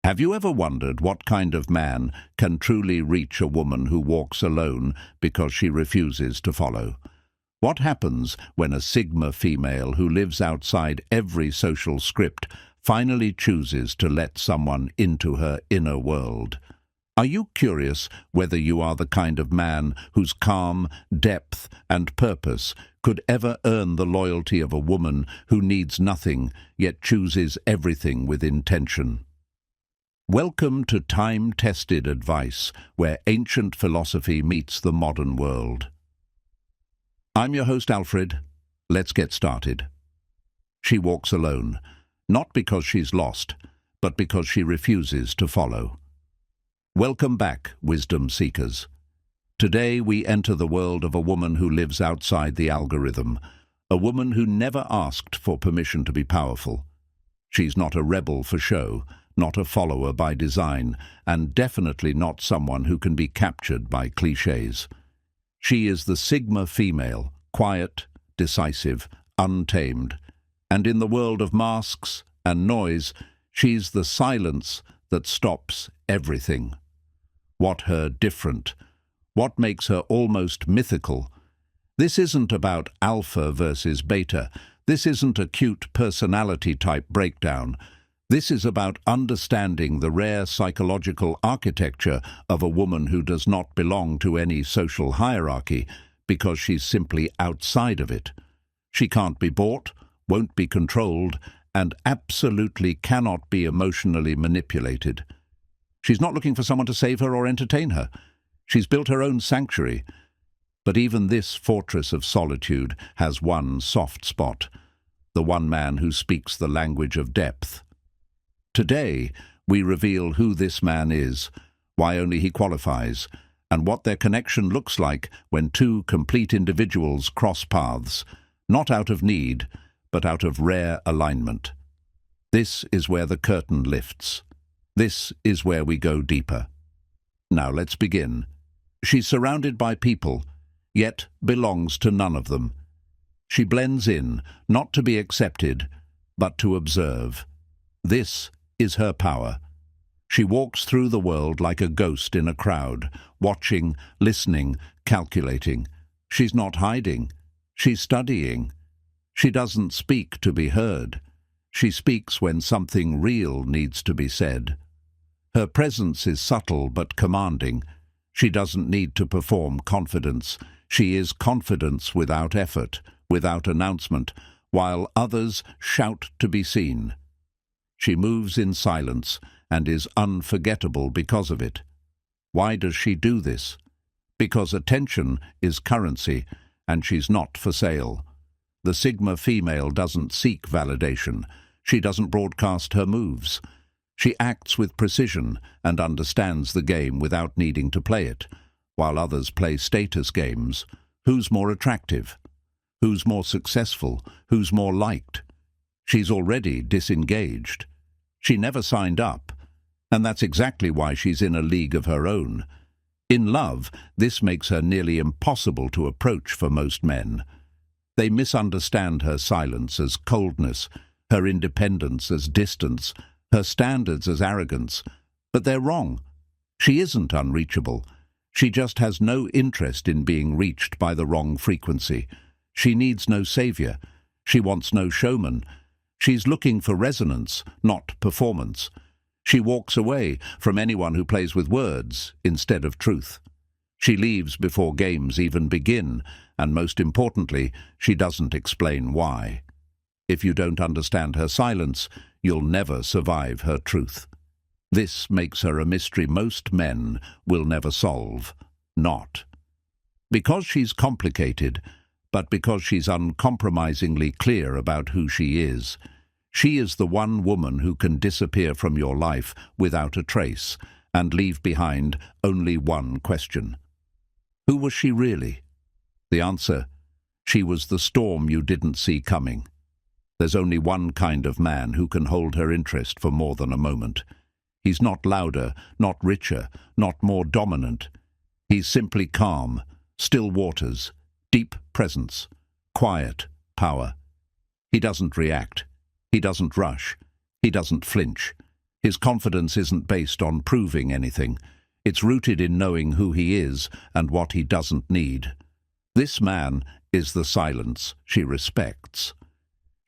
Have you ever wondered what kind of man can truly reach a woman who walks alone because she refuses to follow? What happens when a Sigma female who lives outside every social script finally chooses to let someone into her inner world? Are you curious whether you are the kind of man whose calm, depth, and purpose could ever earn the loyalty of a woman who needs nothing yet chooses everything with intention? Welcome to time-tested advice, where ancient philosophy meets the modern world. I'm your host, Alfred. Let's get started. She walks alone, not because she's lost, but because she refuses to follow. Welcome back, wisdom seekers. Today we enter the world of a woman who lives outside the algorithm, a woman who never asked for permission to be powerful. She's not a rebel for show, not a follower by design, and definitely not someone who can be captured by clichés. She is the Sigma female, quiet, decisive, untamed, and in the world of masks and noise, she's the silence that stops everything. What her different? What makes her almost mythical? This isn't about alpha versus beta. This isn't a cute personality-type breakdown. This is about understanding the rare psychological architecture of a woman who does not belong to any social hierarchy because she's simply outside of it. She can't be bought, won't be controlled, and absolutely cannot be emotionally manipulated. She's not looking for someone to save her or entertain her. She's built her own sanctuary. But even this fortress of solitude has one soft spot, the one man who speaks the language of depth. Today, we reveal who this man is, why only he qualifies, and what their connection looks like when two complete individuals cross paths, not out of need, but out of rare alignment. This is where the curtain lifts. This is where we go deeper. Now let's begin. She's surrounded by people, yet belongs to none of them. She blends in, not to be accepted, but to observe. This is her power. She walks through the world like a ghost in a crowd, watching, listening, calculating. She's not hiding. She's studying. She doesn't speak to be heard. She speaks when something real needs to be said. Her presence is subtle but commanding. She doesn't need to perform confidence. She is confidence without effort, without announcement, while others shout to be seen. She moves in silence and is unforgettable because of it. Why does she do this? Because attention is currency, and she's not for sale. The Sigma female doesn't seek validation. She doesn't broadcast her moves. She acts with precision and understands the game without needing to play it, while others play status games. Who's more attractive? Who's more successful? Who's more liked? She's already disengaged. She never signed up, and that's exactly why she's in a league of her own. In love, this makes her nearly impossible to approach for most men. They misunderstand her silence as coldness, her independence as distance, her standards as arrogance. But they're wrong. She isn't unreachable. She just has no interest in being reached by the wrong frequency. She needs no savior. She wants no showman. She's looking for resonance, not performance. She walks away from anyone who plays with words instead of truth. She leaves before games even begin, and most importantly, she doesn't explain why. If you don't understand her silence, you'll never survive her truth. This makes her a mystery most men will never solve. Not because she's complicated, but because she's uncompromisingly clear about who she is. She is the one woman who can disappear from your life without a trace and leave behind only one question. Who was she really? The answer: she was the storm you didn't see coming. There's only one kind of man who can hold her interest for more than a moment. He's not louder, not richer, not more dominant. He's simply calm, still waters, deep presence, quiet power. He doesn't react. He doesn't rush. He doesn't flinch. His confidence isn't based on proving anything. It's rooted in knowing who he is and what he doesn't need. This man is the silence she respects.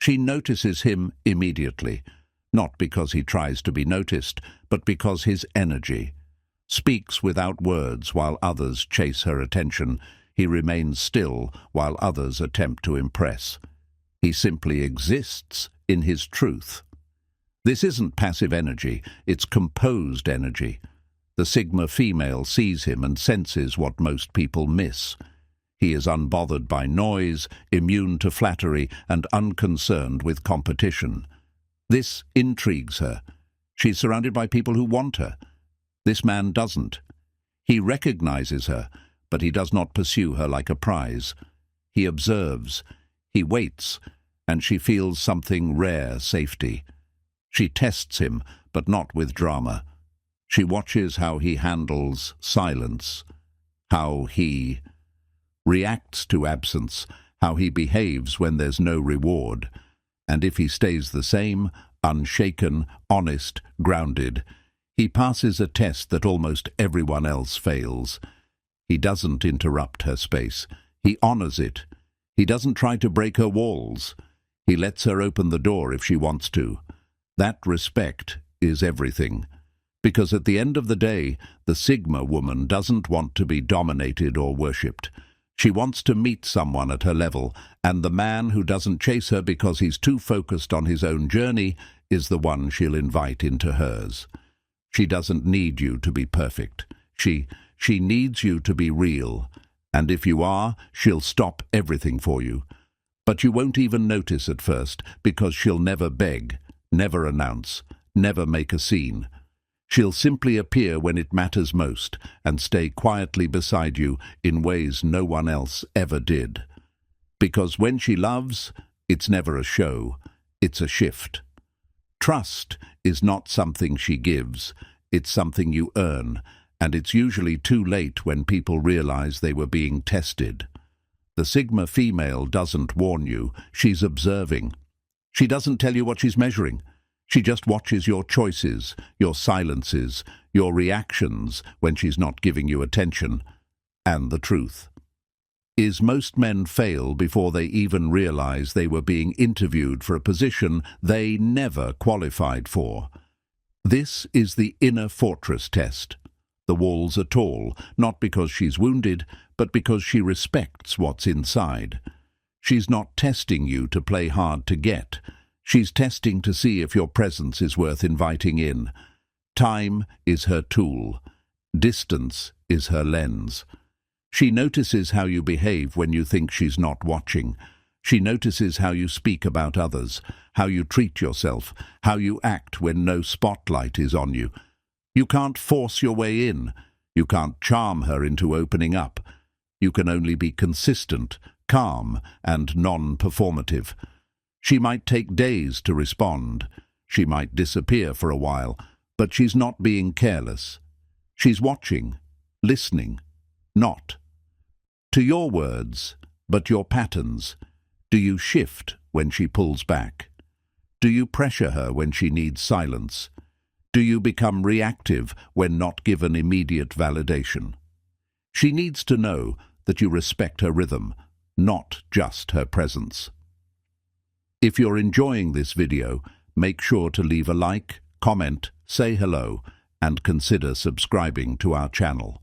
She notices him immediately, not because he tries to be noticed, but because his energy speaks without words while others chase her attention. He remains still while others attempt to impress. He simply exists in his truth. This isn't passive energy, it's composed energy. The Sigma female sees him and senses what most people miss. He is unbothered by noise, immune to flattery, and unconcerned with competition. This intrigues her. She's surrounded by people who want her. This man doesn't. He recognizes her, but he does not pursue her like a prize. He observes, he waits, and she feels something rare safety. She tests him, but not with drama. She watches how he handles silence, how he reacts to absence, how he behaves when there's no reward. And if he stays the same, unshaken, honest, grounded, he passes a test that almost everyone else fails. He doesn't interrupt her space. He honors it. He doesn't try to break her walls. He lets her open the door if she wants to. That respect is everything. Because at the end of the day, the Sigma woman doesn't want to be dominated or worshipped. She wants to meet someone at her level, and the man who doesn't chase her because he's too focused on his own journey is the one she'll invite into hers. She doesn't need you to be perfect. She needs you to be real. And if you are, she'll stop everything for you. But you won't even notice at first, because she'll never beg, never announce, never make a scene. She'll simply appear when it matters most and stay quietly beside you in ways no one else ever did. Because when she loves, it's never a show, it's a shift. Trust is not something she gives, it's something you earn, and it's usually too late when people realize they were being tested. The Sigma female doesn't warn you, she's observing. She doesn't tell you what she's measuring. She just watches your choices, your silences, your reactions when she's not giving you attention. And the truth is most men fail before they even realize they were being interviewed for a position they never qualified for. This is the inner fortress test. The walls are tall, not because she's wounded, but because she respects what's inside. She's not testing you to play hard to get. She's testing to see if your presence is worth inviting in. Time is her tool. Distance is her lens. She notices how you behave when you think she's not watching. She notices how you speak about others, how you treat yourself, how you act when no spotlight is on you. You can't force your way in. You can't charm her into opening up. You can only be consistent, calm, and non-performative. She might take days to respond. She might disappear for a while, but she's not being careless. She's watching, listening, not to your words, but your patterns. Do you shift when she pulls back? Do you pressure her when she needs silence? Do you become reactive when not given immediate validation? She needs to know that you respect her rhythm, not just her presence. If you're enjoying this video, make sure to leave a like, comment, say hello, and consider subscribing to our channel.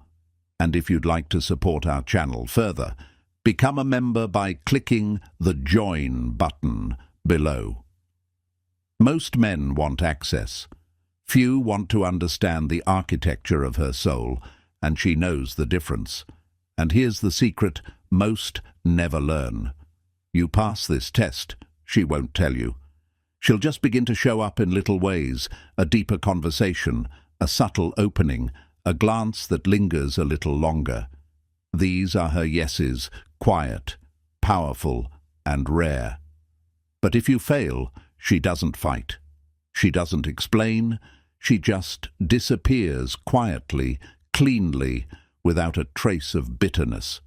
And if you'd like to support our channel further, become a member by clicking the Join button below. Most men want access. Few want to understand the architecture of her soul, and she knows the difference. And here's the secret: most never learn. You pass this test, she won't tell you. She'll just begin to show up in little ways: a deeper conversation, a subtle opening, a glance that lingers a little longer. These are her yeses, quiet, powerful, and rare. But if you fail, she doesn't fight. She doesn't explain. She just disappears quietly, cleanly, without a trace of bitterness.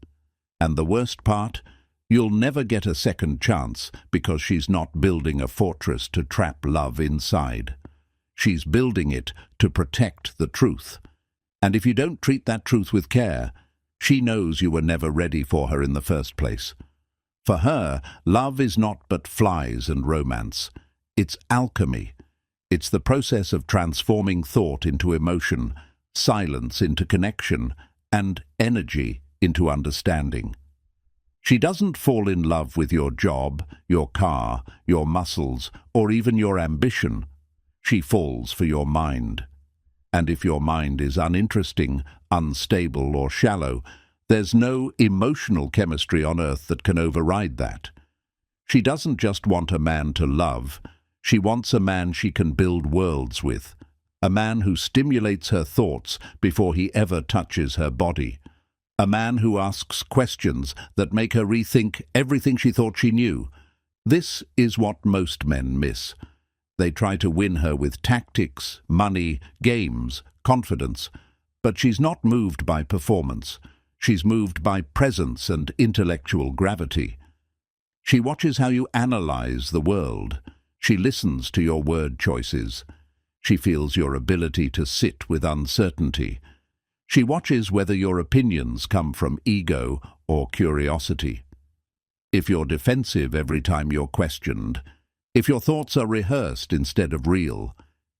And the worst part? You'll never get a second chance because she's not building a fortress to trap love inside. She's building it to protect the truth. And if you don't treat that truth with care, she knows you were never ready for her in the first place. For her, love is not but flies and romance. It's alchemy. It's the process of transforming thought into emotion, silence into connection, and energy into understanding. She doesn't fall in love with your job, your car, your muscles, or even your ambition. She falls for your mind. And if your mind is uninteresting, unstable, or shallow, there's no emotional chemistry on earth that can override that. She doesn't just want a man to love. She wants a man she can build worlds with. A man who stimulates her thoughts before he ever touches her body. A man who asks questions that make her rethink everything she thought she knew. This is what most men miss. They try to win her with tactics, money, games, confidence. But she's not moved by performance. She's moved by presence and intellectual gravity. She watches how you analyze the world. She listens to your word choices. She feels your ability to sit with uncertainty. She watches whether your opinions come from ego or curiosity. If you're defensive every time you're questioned, if your thoughts are rehearsed instead of real,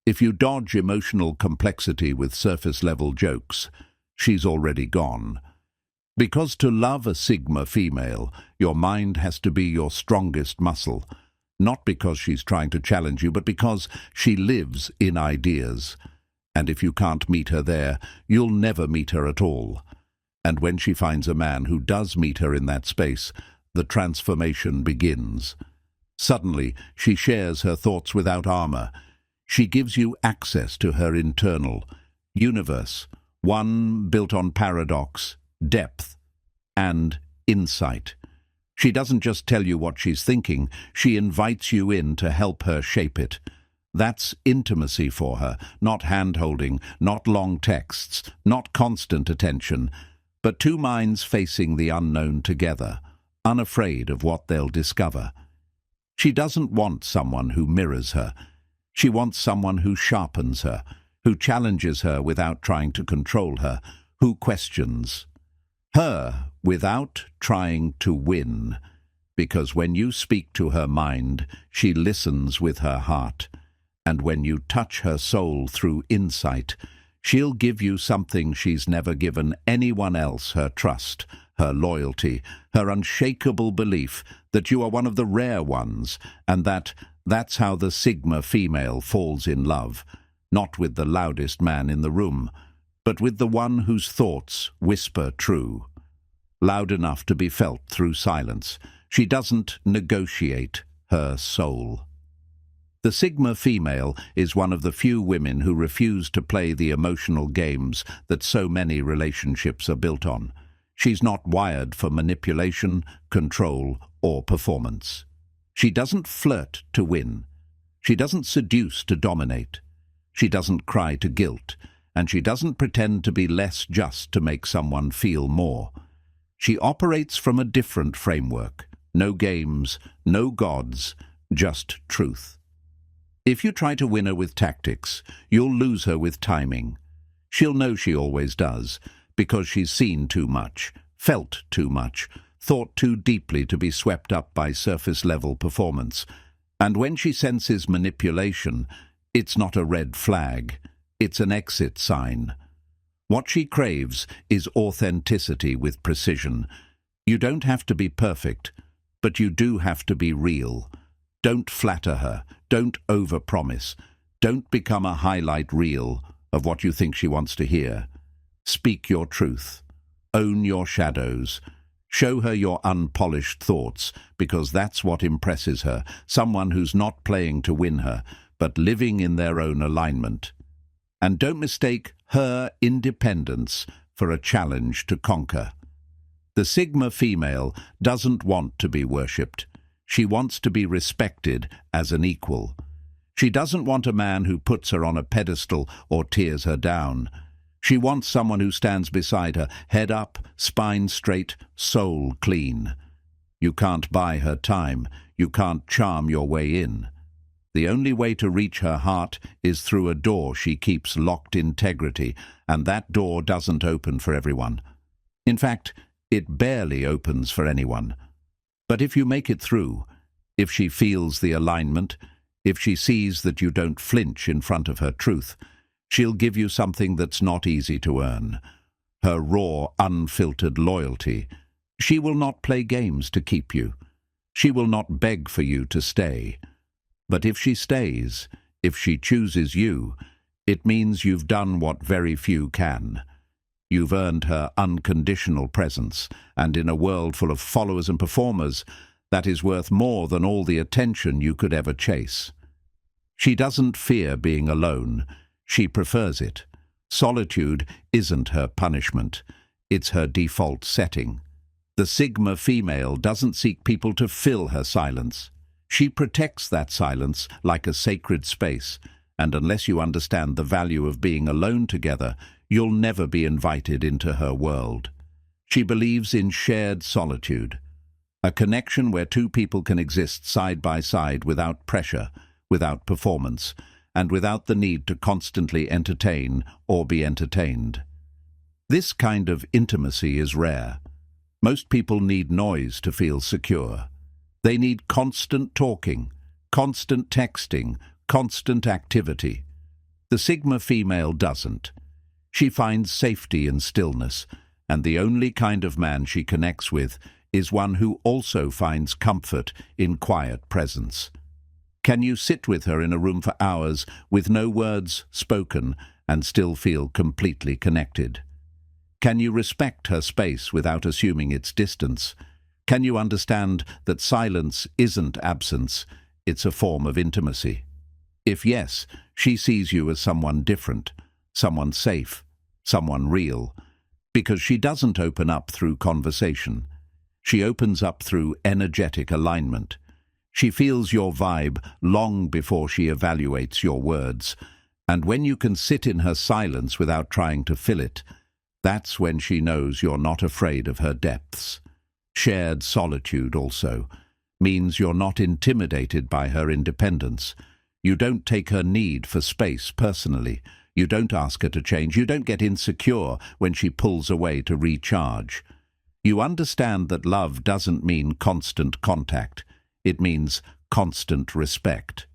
if you dodge emotional complexity with surface-level jokes, she's already gone. Because to love a Sigma female, your mind has to be your strongest muscle, not because she's trying to challenge you, but because she lives in ideas. And if you can't meet her there, you'll never meet her at all. And when she finds a man who does meet her in that space, the transformation begins. Suddenly, she shares her thoughts without armor. She gives you access to her internal universe, one built on paradox, depth, and insight. She doesn't just tell you what she's thinking, she invites you in to help her shape it. That's intimacy for her, not hand-holding, not long texts, not constant attention, but two minds facing the unknown together, unafraid of what they'll discover. She doesn't want someone who mirrors her. She wants someone who sharpens her, who challenges her without trying to control her, who questions her without trying to win. Because when you speak to her mind, she listens with her heart. And when you touch her soul through insight, she'll give you something she's never given anyone else: her trust, her loyalty, her unshakable belief that you are one of the rare ones, and that's how the Sigma female falls in love, not with the loudest man in the room, but with the one whose thoughts whisper true, loud enough to be felt through silence. She doesn't negotiate her soul. The Sigma female is one of the few women who refuse to play the emotional games that so many relationships are built on. She's not wired for manipulation, control, or performance. She doesn't flirt to win. She doesn't seduce to dominate. She doesn't cry to guilt, and she doesn't pretend to be less just to make someone feel more. She operates from a different framework. No games, no gods, just truth. If you try to win her with tactics, you'll lose her with timing. She'll know she always does, because she's seen too much, felt too much, thought too deeply to be swept up by surface-level performance. And when she senses manipulation, it's not a red flag, it's an exit sign. What she craves is authenticity with precision. You don't have to be perfect, but you do have to be real. Don't flatter her. Don't overpromise. Don't become a highlight reel of what you think she wants to hear. Speak your truth. Own your shadows. Show her your unpolished thoughts, because that's what impresses her. Someone who's not playing to win her, but living in their own alignment. And don't mistake her independence for a challenge to conquer. The Sigma female doesn't want to be worshipped. She wants to be respected as an equal. She doesn't want a man who puts her on a pedestal or tears her down. She wants someone who stands beside her, head up, spine straight, soul clean. You can't buy her time. You can't charm your way in. The only way to reach her heart is through a door she keeps locked integrity, and that door doesn't open for everyone. In fact, it barely opens for anyone. But if you make it through, if she feels the alignment, if she sees that you don't flinch in front of her truth, she'll give you something that's not easy to earn. Her raw, unfiltered loyalty. She will not play games to keep you. She will not beg for you to stay. But if she stays, if she chooses you, it means you've done what very few can. You've earned her unconditional presence, and in a world full of followers and performers, that is worth more than all the attention you could ever chase. She doesn't fear being alone. She prefers it. Solitude isn't her punishment. It's her default setting. The Sigma female doesn't seek people to fill her silence. She protects that silence like a sacred space, and unless you understand the value of being alone together, you'll never be invited into her world. She believes in shared solitude, a connection where two people can exist side by side without pressure, without performance, and without the need to constantly entertain or be entertained. This kind of intimacy is rare. Most people need noise to feel secure. They need constant talking, constant texting, constant activity. The Sigma female doesn't. She finds safety in stillness, and the only kind of man she connects with is one who also finds comfort in quiet presence. Can you sit with her in a room for hours with no words spoken and still feel completely connected? Can you respect her space without assuming its distance? Can you understand that silence isn't absence, it's a form of intimacy? If yes, she sees you as someone different, someone safe, someone real, because she doesn't open up through conversation. She opens up through energetic alignment. She feels your vibe long before she evaluates your words, and when you can sit in her silence without trying to fill it, that's when she knows you're not afraid of her depths. Shared solitude also means you're not intimidated by her independence. You don't take her need for space personally. You don't ask her to change. You don't get insecure when she pulls away to recharge. You understand that love doesn't mean constant contact. It means constant respect.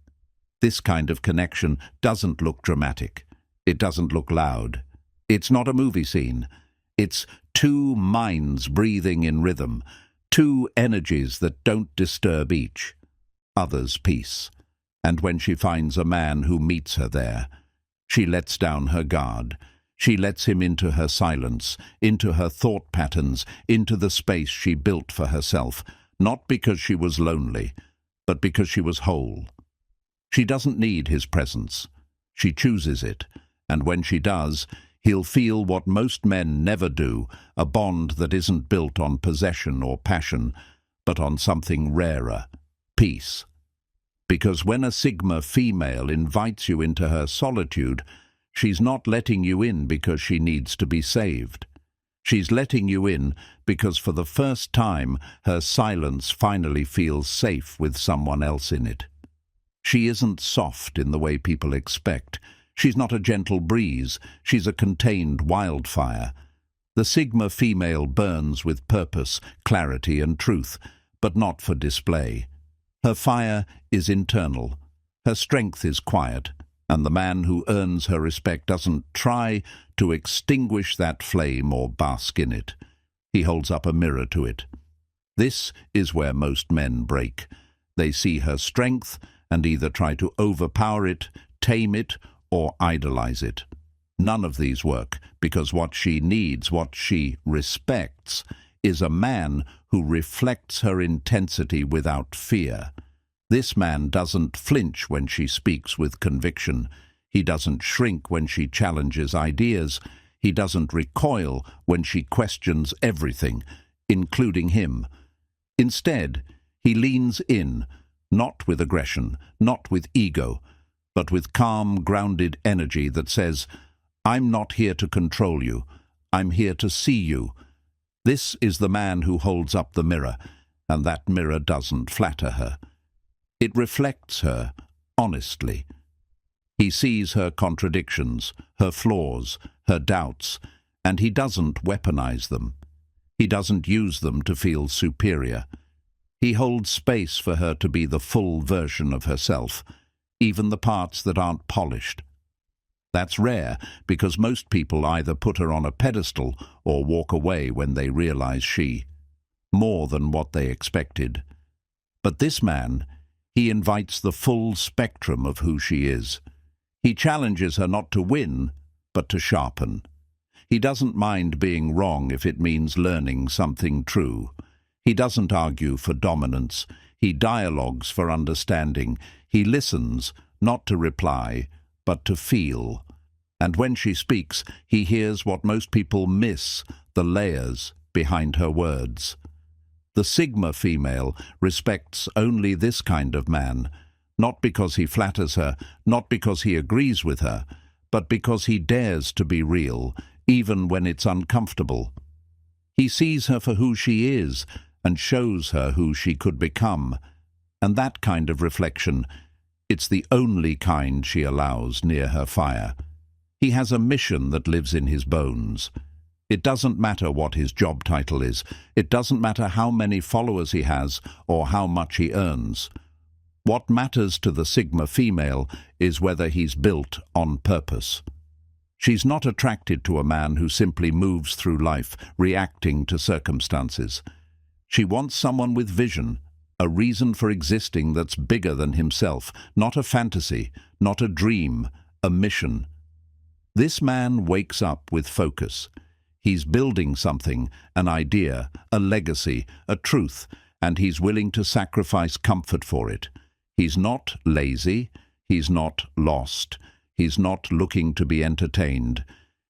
This kind of connection doesn't look dramatic. It doesn't look loud. It's not a movie scene. It's two minds breathing in rhythm, two energies that don't disturb each other's peace. And when she finds a man who meets her there, she lets down her guard. She lets him into her silence, into her thought patterns, into the space she built for herself, not because she was lonely, but because she was whole. She doesn't need his presence. She chooses it, and when she does, he'll feel what most men never do, a bond that isn't built on possession or passion, but on something rarer, peace. Because when a Sigma female invites you into her solitude, she's not letting you in because she needs to be saved. She's letting you in because for the first time her silence finally feels safe with someone else in it. She isn't soft in the way people expect. She's not a gentle breeze. She's a contained wildfire. The Sigma female burns with purpose, clarity, and truth, but not for display. Her fire is internal. Her strength is quiet, and the man who earns her respect doesn't try to extinguish that flame or bask in it. He holds up a mirror to it. This is where most men break. They see her strength and either try to overpower it, tame it, or idolize it. None of these work, because what she needs, what she respects, is a man who reflects her intensity without fear. This man doesn't flinch when she speaks with conviction. He doesn't shrink when she challenges ideas. He doesn't recoil when she questions everything, including him. Instead, he leans in, not with aggression, not with ego, but with calm, grounded energy that says, "I'm not here to control you. I'm here to see you." This is the man who holds up the mirror, and that mirror doesn't flatter her. It reflects her, honestly. He sees her contradictions, her flaws, her doubts, and he doesn't weaponize them. He doesn't use them to feel superior. He holds space for her to be the full version of herself, even the parts that aren't polished. That's rare, because most people either put her on a pedestal or walk away when they realize more than what they expected. But this man, he invites the full spectrum of who she is. He challenges her not to win, but to sharpen. He doesn't mind being wrong if it means learning something true. He doesn't argue for dominance. He dialogues for understanding. He listens, not to reply, but to feel. And when she speaks, he hears what most people miss, the layers behind her words. The Sigma female respects only this kind of man, not because he flatters her, not because he agrees with her, but because he dares to be real, even when it's uncomfortable. He sees her for who she is and shows her who she could become. And that kind of reflection, it's the only kind she allows near her fire. He has a mission that lives in his bones. It doesn't matter what his job title is. It doesn't matter how many followers he has or how much he earns. What matters to the Sigma female is whether he's built on purpose. She's not attracted to a man who simply moves through life, reacting to circumstances. She wants someone with vision, a reason for existing that's bigger than himself, not a fantasy, not a dream, a mission. This man wakes up with focus. He's building something, an idea, a legacy, a truth, and he's willing to sacrifice comfort for it. He's not lazy, he's not lost, he's not looking to be entertained.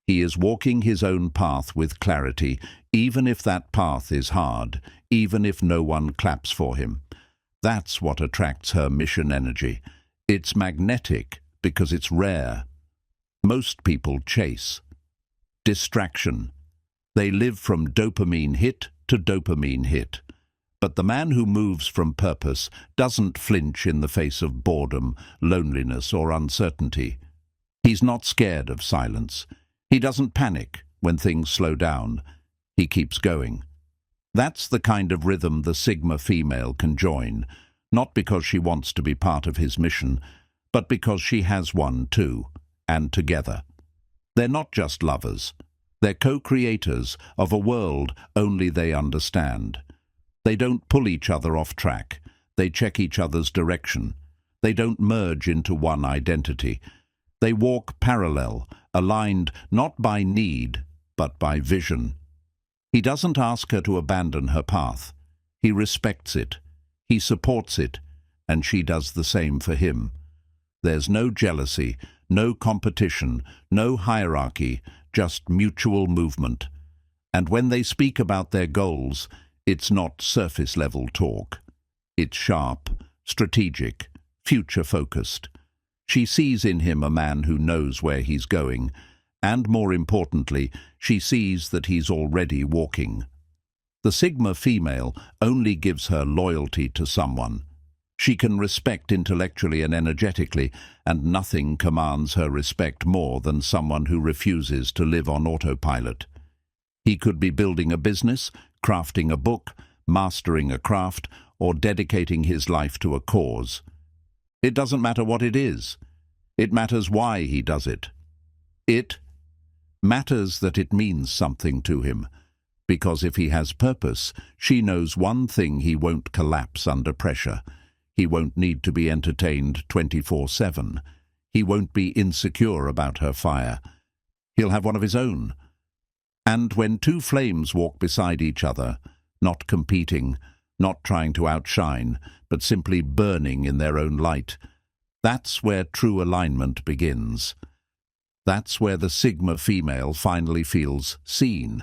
He is walking his own path with clarity, even if that path is hard, even if no one claps for him. That's what attracts her mission energy. It's magnetic because it's rare. Most people chase. Distraction. They live from dopamine hit to dopamine hit. But the man who moves from purpose doesn't flinch in the face of boredom, loneliness, or uncertainty. He's not scared of silence. He doesn't panic when things slow down. He keeps going. That's the kind of rhythm the Sigma female can join, not because she wants to be part of his mission, but because she has one too, and together. They're not just lovers. They're co-creators of a world only they understand. They don't pull each other off track. They check each other's direction. They don't merge into one identity. They walk parallel, aligned not by need, but by vision. He doesn't ask her to abandon her path. He respects it. He supports it, and she does the same for him. There's no jealousy, no competition, no hierarchy, just mutual movement. And when they speak about their goals, it's not surface-level talk. It's sharp, strategic, future-focused. She sees in him a man who knows where he's going, and more importantly, she sees that he's already walking. The Sigma female only gives her loyalty to someone. She can respect intellectually and energetically, and nothing commands her respect more than someone who refuses to live on autopilot. He could be building a business, crafting a book, mastering a craft, or dedicating his life to a cause. It doesn't matter what it is. It matters why he does it. It matters that it means something to him, because if he has purpose, she knows one thing: he won't collapse under pressure. He won't need to be entertained 24/7. He won't be insecure about her fire. He'll have one of his own. And when two flames walk beside each other, not competing, not trying to outshine, but simply burning in their own light, that's where true alignment begins. That's where the Sigma female finally feels seen,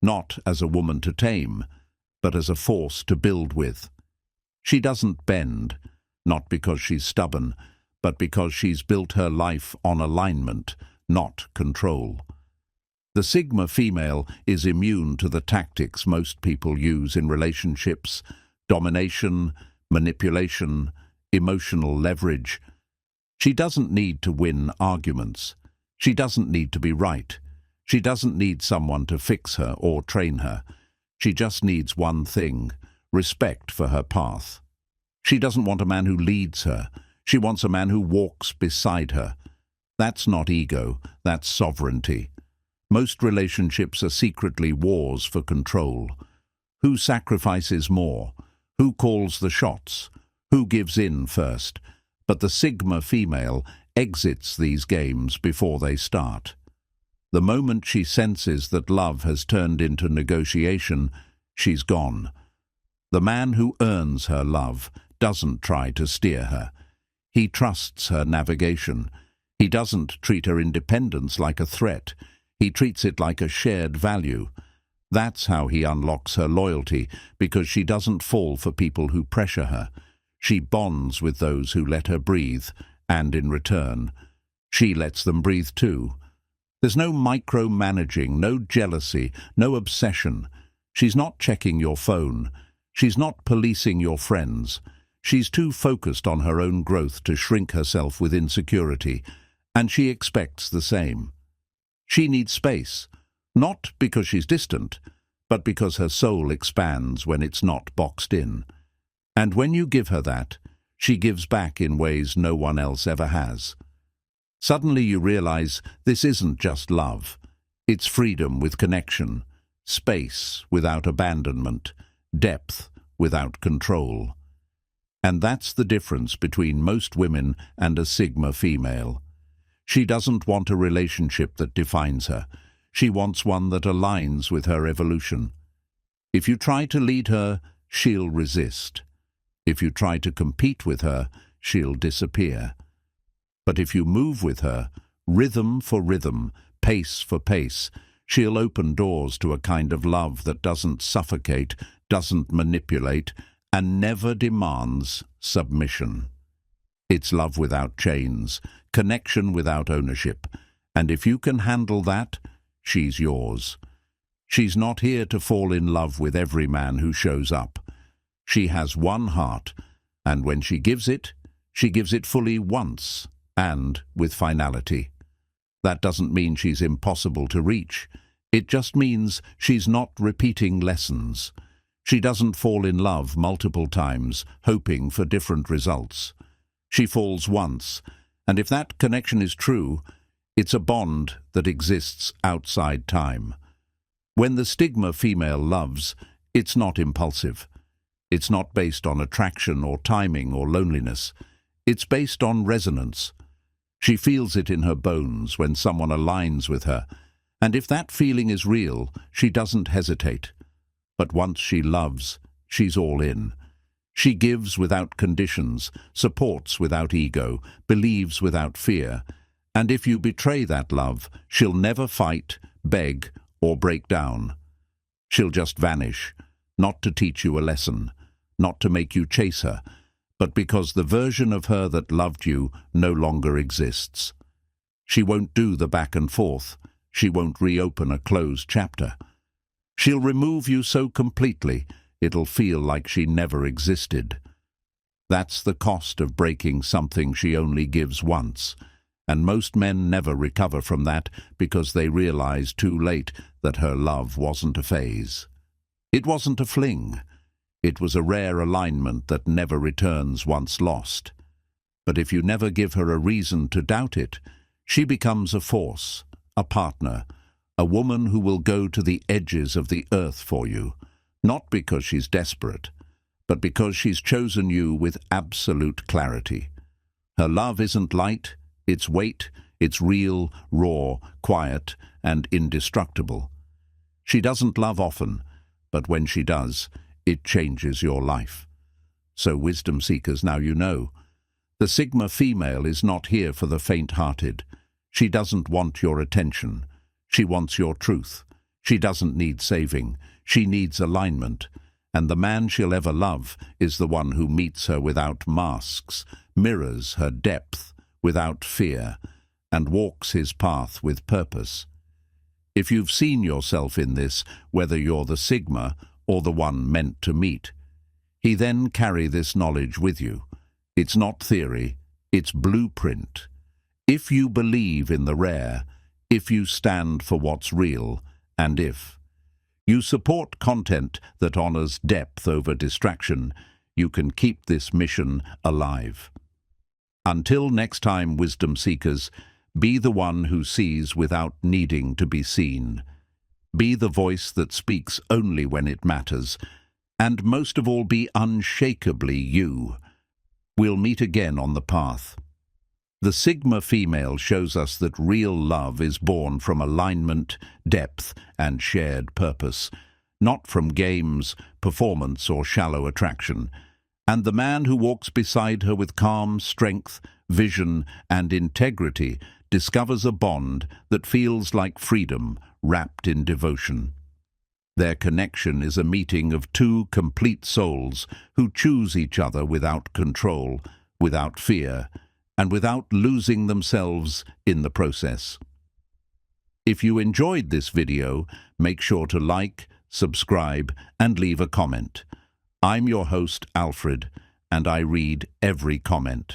not as a woman to tame, but as a force to build with. She doesn't bend, not because she's stubborn, but because she's built her life on alignment, not control. The Sigma female is immune to the tactics most people use in relationships: domination, manipulation, emotional leverage. She doesn't need to win arguments. She doesn't need to be right. She doesn't need someone to fix her or train her. She just needs one thing: respect for her path. She doesn't want a man who leads her. She wants a man who walks beside her. That's not ego, that's sovereignty. Most relationships are secretly wars for control. Who sacrifices more? Who calls the shots? Who gives in first? But the Sigma female exits these games before they start. The moment she senses that love has turned into negotiation, she's gone. The man who earns her love doesn't try to steer her. He trusts her navigation. He doesn't treat her independence like a threat. He treats it like a shared value. That's how he unlocks her loyalty, because she doesn't fall for people who pressure her. She bonds with those who let her breathe, and in return, she lets them breathe too. There's no micromanaging, no jealousy, no obsession. She's not checking your phone. She's not policing your friends. She's too focused on her own growth to shrink herself with insecurity, and she expects the same. She needs space, not because she's distant, but because her soul expands when it's not boxed in. And when you give her that, she gives back in ways no one else ever has. Suddenly you realize this isn't just love. It's freedom with connection, space without abandonment, depth without control. And that's the difference between most women and a Sigma female. She doesn't want a relationship that defines her. She wants one that aligns with her evolution. If you try to lead her, she'll resist. If you try to compete with her, she'll disappear. But if you move with her, rhythm for rhythm, pace for pace, she'll open doors to a kind of love that doesn't suffocate, doesn't manipulate, and never demands submission. It's love without chains, connection without ownership, and if you can handle that, she's yours. She's not here to fall in love with every man who shows up. She has one heart, and when she gives it fully once, and with finality. That doesn't mean she's impossible to reach. It just means she's not repeating lessons. She doesn't fall in love multiple times, hoping for different results. She falls once, and if that connection is true, it's a bond that exists outside time. When the Sigma female loves, it's not impulsive. It's not based on attraction or timing or loneliness. It's based on resonance. She feels it in her bones when someone aligns with her, and if that feeling is real, she doesn't hesitate. But once she loves, she's all in. She gives without conditions, supports without ego, believes without fear. And if you betray that love, she'll never fight, beg, or break down. She'll just vanish, not to teach you a lesson, not to make you chase her, but because the version of her that loved you no longer exists. She won't do the back and forth. She won't reopen a closed chapter. She'll remove you so completely, it'll feel like she never existed. That's the cost of breaking something she only gives once, and most men never recover from that because they realize too late that her love wasn't a phase. It wasn't a fling. It was a rare alignment that never returns once lost. But if you never give her a reason to doubt it, she becomes a force, a partner, a woman who will go to the edges of the earth for you, not because she's desperate, but because she's chosen you with absolute clarity. Her love isn't light, it's weight, it's real, raw, quiet, and indestructible. She doesn't love often, but when she does, it changes your life. So, wisdom seekers, now you know. The Sigma female is not here for the faint-hearted. She doesn't want your attention. She wants your truth. She doesn't need saving. She needs alignment. And the man she'll ever love is the one who meets her without masks, mirrors her depth without fear, and walks his path with purpose. If you've seen yourself in this, whether you're the Sigma or the one meant to meet, he then carry this knowledge with you. It's not theory, its blueprint. If you believe in the rare, if you stand for what's real, and if you support content that honors depth over distraction, you can keep this mission alive. Until next time, wisdom seekers, be the one who sees without needing to be seen. Be the voice that speaks only when it matters. And most of all, be unshakably you. We'll meet again on the path. The Sigma female shows us that real love is born from alignment, depth, and shared purpose, not from games, performance, or shallow attraction. And the man who walks beside her with calm strength, vision, and integrity discovers a bond that feels like freedom wrapped in devotion. Their connection is a meeting of two complete souls who choose each other without control, without fear, and without losing themselves in the process. If you enjoyed this video, make sure to like, subscribe, and leave a comment. I'm your host, Alfred, and I read every comment.